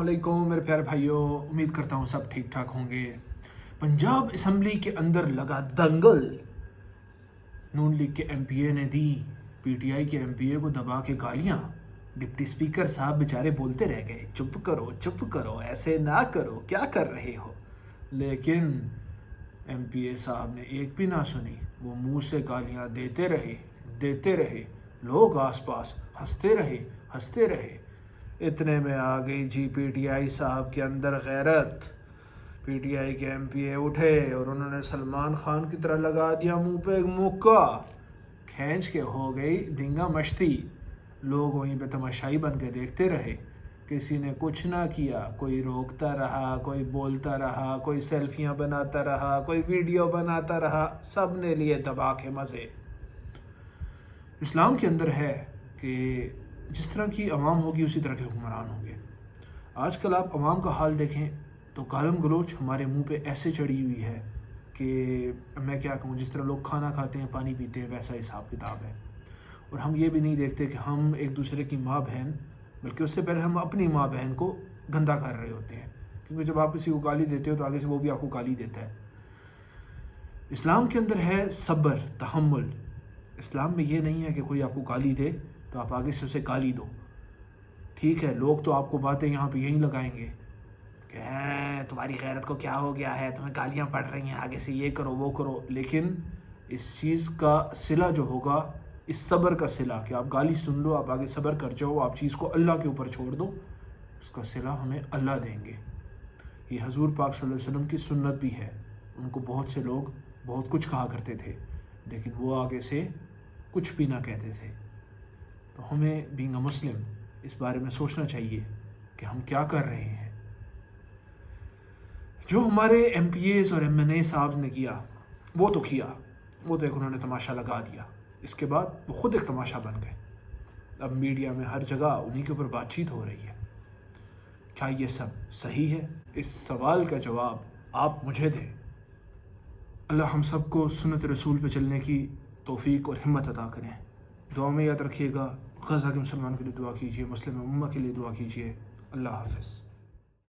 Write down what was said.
वालेकुम मेरे प्यारे भाइयों, उम्मीद करता हूँ सब ठीक ठाक होंगे। पंजाब असम्बली के अंदर लगा दंगल। नून लीग के एमपीए ने दी पीटीआई के एमपीए को दबा के गालियाँ। डिप्टी स्पीकर साहब बेचारे बोलते रह गए, चुप करो, ऐसे ना करो, क्या कर रहे हो। लेकिन एमपीए साहब ने एक भी ना सुनी, वो मुंह से गालियाँ देते रहे। लोग आसपास हंसते रहे। इतने में आ गई जी पीटीआई साहब के अंदर गैरत। पीटीआई के एमपीए उठे और उन्होंने सलमान खान की तरह लगा दिया मुंह पे एक मुक्का। खींच के हो गई धींगा मश्ती। लोग वहीं पे तमाशाई बन के देखते रहे। किसी ने कुछ ना किया, कोई रोकता रहा, कोई बोलता रहा, कोई सेल्फियां बनाता रहा, कोई वीडियो बनाता रहा। सब ने लिए दबा के मज़े। इस्लाम के अंदर है कि जिस तरह की अवाम होगी उसी तरह के हुक्मरान होंगे। आजकल आप अवाम का हाल देखें तो गालम गलोच हमारे मुंह पे ऐसे चढ़ी हुई है कि मैं क्या कहूँ। जिस तरह लोग खाना खाते हैं, पानी पीते हैं, वैसा हिसाब किताब है। और हम ये भी नहीं देखते कि हम एक दूसरे की माँ बहन, बल्कि उससे पहले हम अपनी माँ बहन को गंदा कर रहे होते हैं। क्योंकि जब आप किसी को गाली देते हो तो आगे से वो भी आपको गाली देता है। इस्लाम के अंदर है सब्र, तहम्मुल। इस्लाम में ये नहीं है कि कोई आपको गाली दे तो आप आगे से उसे गाली दो। ठीक है, लोग तो आपको बातें यहाँ पे यहीं लगाएंगे कि तुम्हारी गैरत को क्या हो गया है, तुम्हें गालियाँ पड़ रही हैं, आगे से ये करो वो करो। लेकिन इस चीज़ का सिला जो होगा, इस सब्र का सिला, कि आप गाली सुन लो, आप आगे सब्र कर जाओ, आप चीज़ को अल्लाह के ऊपर छोड़ दो, उसका सिला हमें अल्लाह देंगे। ये हजूर पाक सल्लल्लाहु अलैहि वसल्लम की सुन्नत भी है। उनको बहुत से लोग बहुत कुछ कहा करते थे, लेकिन वो आगे से कुछ भी ना कहते थे। तो हमें बीइंग अ मुस्लिम इस बारे में सोचना चाहिए कि हम क्या कर रहे हैं। जो हमारे एमपीएस और एमएनए साहब ने किया वो तो किया, वो तो एक उन्होंने तमाशा लगा दिया। इसके बाद वो खुद एक तमाशा बन गए। अब मीडिया में हर जगह उन्हीं के ऊपर बातचीत हो रही है। क्या ये सब सही है? इस सवाल का जवाब आप मुझे दें। अल्लाह हम सबको सुन्नत रसूल पे चलने की तौफीक और हिम्मत अता करें। दुआ में याद रखिएगा, गज़ा के मुसलमान के लिए दुआ कीजिए, मुस्लिम उम्मा के लिए दुआ कीजिए। अल्लाह हाफ़िज़।